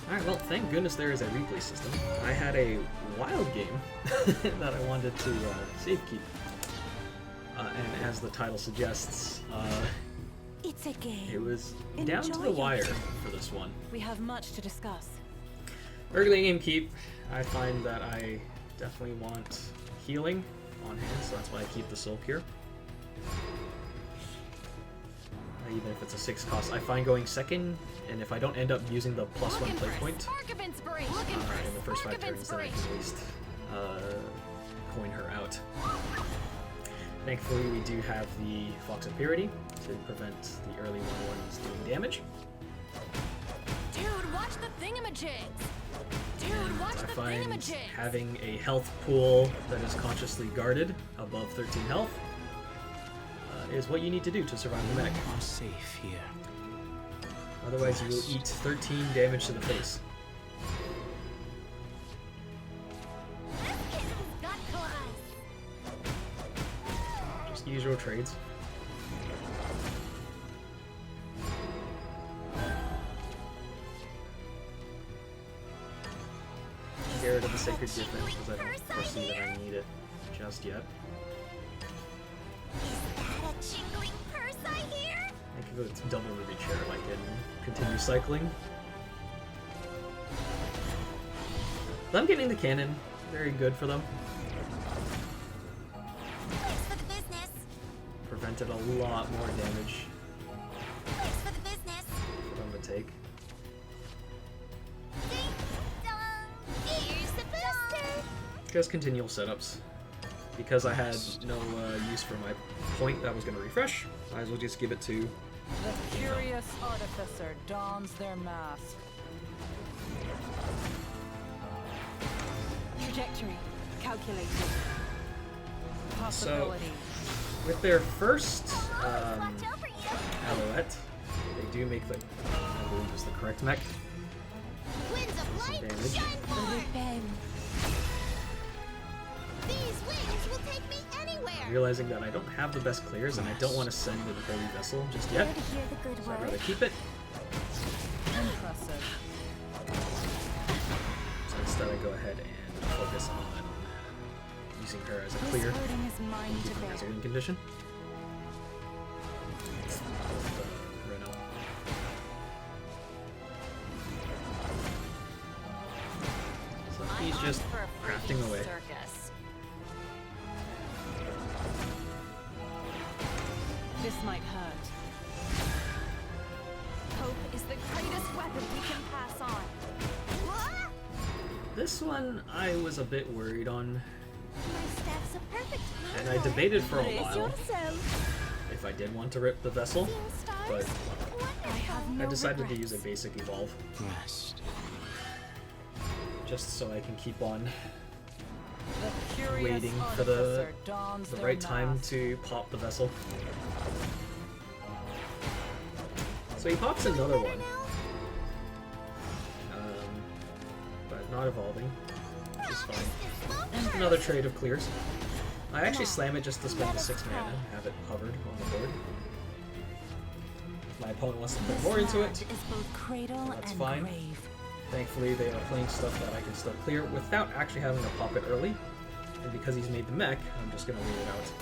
Alright, well, thank goodness there is a replay system. I had a wild game that I wanted to save keep. And as the title suggests, it's a game. it was down to the wire for this one. We have much to discuss. Early game keep, I find that I definitely want healing on hand, so that's why I keep the Soul Cure. Even if it's a 6 cost, I find going second, and if I don't end up using the +1 play point in the first 5 turns, then I can at least coin her out. Thankfully, we do have the Fox of Purity to prevent the early 1/1s doing damage. Dude, watch the thingamajigs! Dude, watch I the find thingamajigs! having a health pool that is consciously guarded above 13 health is what you need to do to survive the mech. I'm safe here. Otherwise, you will eat 13 damage to the face. Just usual trades. Get rid of the Sacred Griffin because I don't foresee that I need it just yet. I can go to double Ruby Chair, I can continue cycling. Them getting the cannon, very good for them. Prevented a lot more damage for them to take. Just continual setups. Because I had no use for my point that was going to refresh, might as well just give it to... The curious artificer dons their mask. Trajectory calculated. Possibility. So, with their first Alouette, they do make the, I believe is the correct mech. Some damage. Realizing that I don't have the best clears and I don't want to send in Holy Vessel just yet, so I'd rather keep it. Impressive. So instead I go ahead and focus on using her as a clear, keeping her as a win condition. Reno. So he's just crafting away. This might hurt. Hope is the greatest weapon we can pass on. This one I was a bit worried on, My staff's a perfect and I debated for a while yourself. if I did want to rip the vessel, but I I decided to use a basic evolve, Rest. just so I can keep on The curious waiting for the artificer dons their right time mask. to pop the vessel. So he pops another one, but not evolving, which is fine. Another trade of clears. I actually slam it just to spend the 6 mana and have it hovered on the board. If my opponent wants to put more into it, Is both cradle that's and fine. grave. Thankfully they are playing stuff that I can still clear without actually having to pop it early. And because he's made the mech, I'm just gonna wait it out.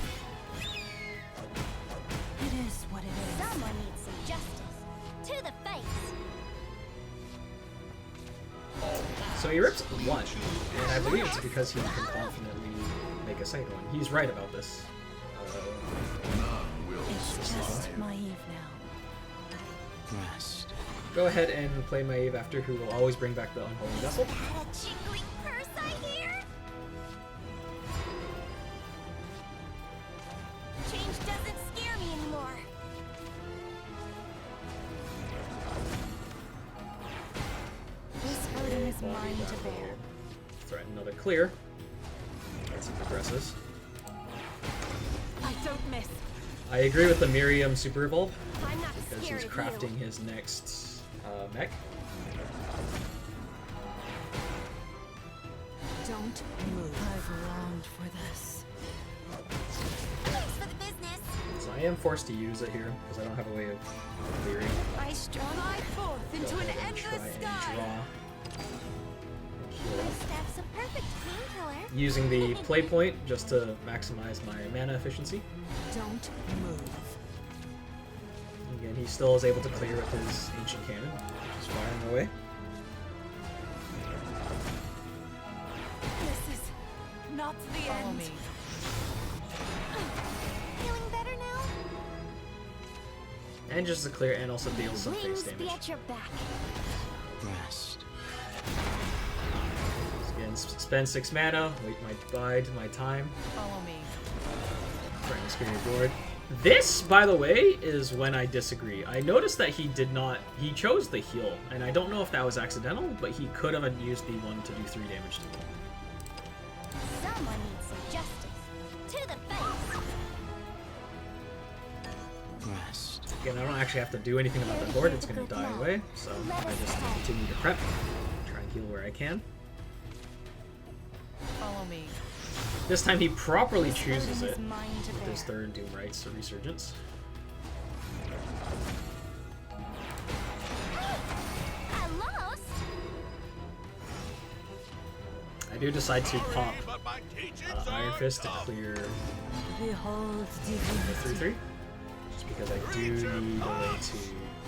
It is what it is. Someone needs some justice. To the face. So he rips 1, and I believe it's because he can confidently make a second one. He's right about this. It's just Maeve now. Rest. Go ahead and play Maeve after, who will always bring back the Unholy Vessel. A jingling purse, I hear. Change doesn't scare me anymore. This burden is mine to bear. Threaten another clear as he progresses. I don't miss. I agree with the Miriam Super Evolve, I'm not because scared he's of you. crafting his next mech. Don't move. I've longed for this. Thanks for the business. So I am forced to use it here, because I don't have a way of clearing. I fly forth Go into an ahead and endless try sky. and draw Heal up. This staff's a perfect painkiller. Using the play point just to maximize my mana efficiency. Don't move. Again, he still is able to clear with his ancient cannon, which is firing away. This is not the Follow end. me. Feeling better now? And just to clear and also deal some Wings face be damage. at your back. Rest. Again, spend 6 mana, bide my time, Follow me. trying to scare your board. This, by the way, is when I disagree. I noticed that he chose the heal, and I don't know if that was accidental, but he could have used the one to do 3 damage to me. Someone needs some justice. To the face. Rest. Again, I don't actually have to do anything about the board, it's going to die away, so I just continue to prep, try and heal where I can. Follow me. This time he properly chooses Burden it is mine to with his bear. 3rd Doom Rights, so Resurgence. I lost. I do decide to pop Iron Fist to clear Behold the 3/3, just because I do need a way to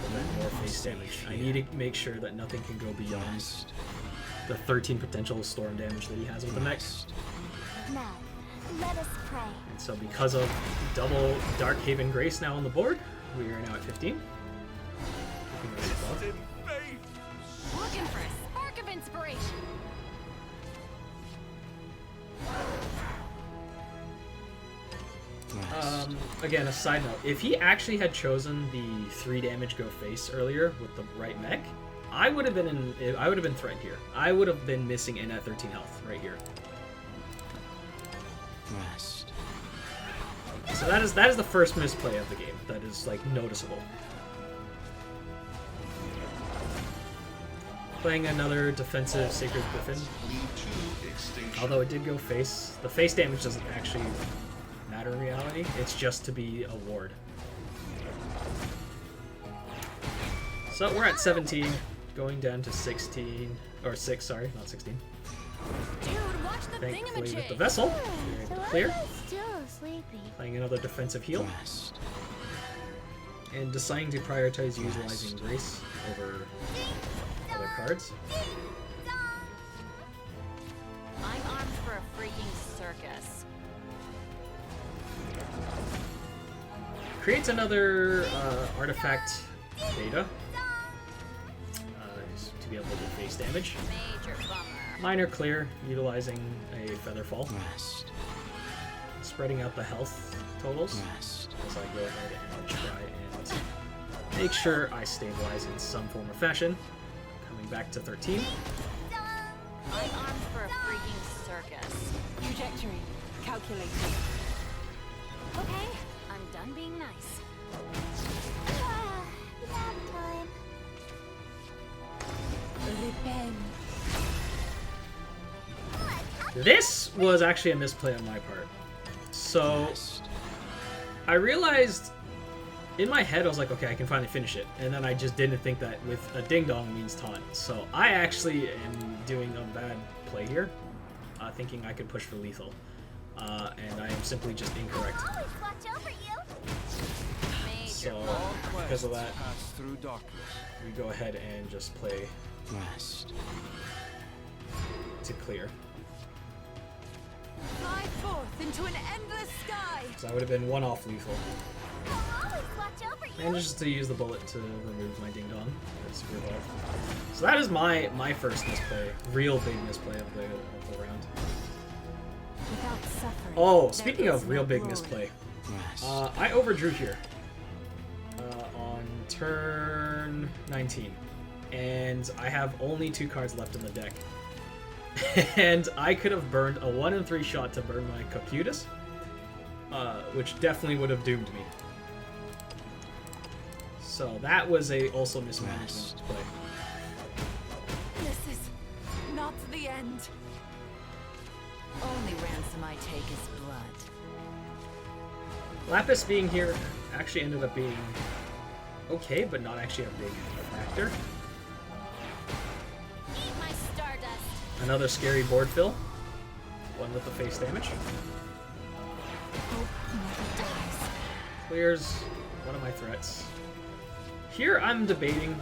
prevent more face damage. I need to make sure that nothing can go beyond Rest. the 13 potential storm damage that he has with the mech. Now, let us pray. And so because of double Dark Haven Grace now on the board, we are now at 15. Keeping us above. Looking for a spark of inspiration. Rest. Again, a side note, if he actually had chosen the 3 damage go face earlier with the right mech, I would have been threatened here. I would have been missing in at 13 health right here. Rest. So that is the first misplay of the game. That is like noticeable. Playing another defensive Sacred Griffin. Although it did go face, the face damage doesn't actually matter in reality. It's just to be a ward. So we're at 17, going down to 16, or 6, sorry, not 16. Dude, watch the Thankfully with the thingamajig. vessel, we're able to clear. I'm still sleepy. Playing another defensive heal, Rest. and deciding to prioritize utilizing Grace over other cards. I'm armed for a freaking circus. Creates another artifact beta just to be able to do face damage. Major bummer. Minor clear, utilizing a Featherfall, Rest. spreading out the health totals Rest. as I go ahead and try and make sure I stabilize in some form or fashion. Coming back to 13. I'm armed for a freaking circus. Trajectory. Calculated. Okay, I'm done being nice. Ah, nap time. Repent. This was actually a misplay on my part. So Rest. I realized in my head, I was like, okay, I can finally finish it. And then I just didn't think that with a ding dong means taunt. So I actually am doing a bad play here, thinking I could push for lethal. And I am simply just incorrect. I'll always watch over you. Major So bummer. because of that, Pass through darkness. we go ahead and just play Rest. to clear. Fly forth into an endless sky. So I would have been 1 off lethal. I'll always watch over you. And just to use the bullet to remove my ding dong. That's super evolved. So that is my first misplay, real big misplay of the round. Without suffering. Oh, there speaking is of real no big glory. misplay, Rest. I overdrew here on turn 19, and I have only 2 cards left in the deck. And I could have burned a 1 in 3 shot to burn my Cocutus, which definitely would have doomed me. So that was also mismanagement play. This is not the end. Only ransom I take is blood. Lapis being here actually ended up being okay, but not actually a big factor. Eat my Another scary board fill. One with the face damage. Hope never dies. Clears one of my threats. Here I'm debating,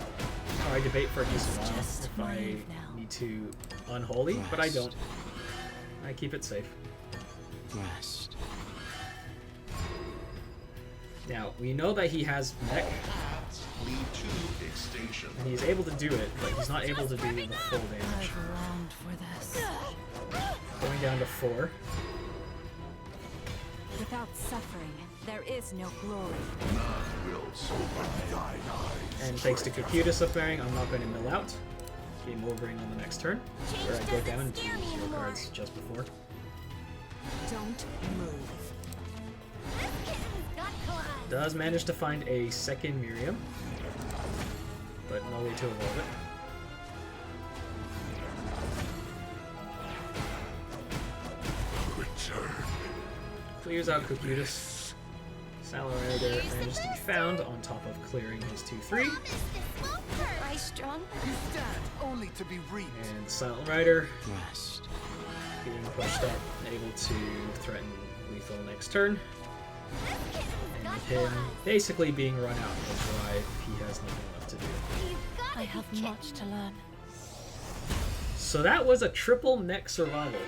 or I debate for a decent while Just if my I leave now. need to unholy, but I don't. I keep it safe. Rest. Now, we know that he has mech, Lead to extinction. and he's able to do it, but he's not able to do the full damage. I've longed for this. Going down to 4. Without suffering, there is no glory. None will survive. And thanks to Cocutus appearing, I'm not going to mill out. Game overing on the next turn, where I go down to 0 cards just before. Don't move. This kitten's got claws. Does manage to find a second Miriam, but no way to evolve it. Return. Clears out Cocutus. Salarider manages to be found on top of clearing his 2-3. Promise this won't hurt. I strong? Stand only to be reaped. And Silent Rider Rest. being pushed up, able to threaten lethal next turn. This kitten's And got with him claws. basically being run out of drive, he has nothing left to do. You've got I it, have kitten. much to learn. So that was a triple mech survival.